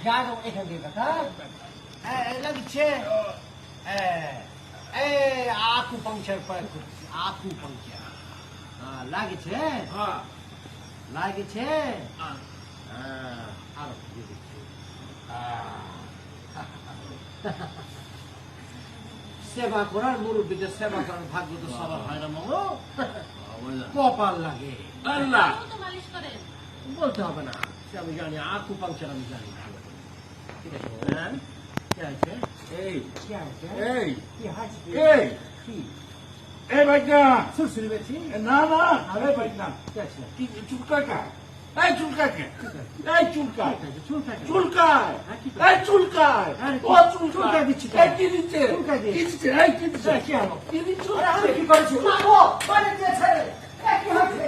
জানো এখান থেকে কথা লাগছে আকুপাংচার আকুপাংচার লাগছে লাগছে আরো সেবা করার মুরব্বীদের সেবা করার ভাগ্য তো সবার হয় না মঙ্গল কপাল লাগে বলতে হবে না আমি জানি আকুপাংচার আমি জানি ঠিক আছে কি আছে এই কি আছে এই কি আছে এই কি এই ভাইটা সুরসুরি বেশি না না আরে ভাইটা কি আছে কি চুলকা কা এই চুলকাকে এই চুলকায় চুলকায় এই চুলকায় ও চুলকায় দিচ্ছি এই কি দিচ্ছে চুলকায় দিয়ে কি দিচ্ছে এই কি দিচ্ছে কি হলো কি দিচ্ছে আরে কি করেছি মাগো মানে দিয়েছে কি হচ্ছে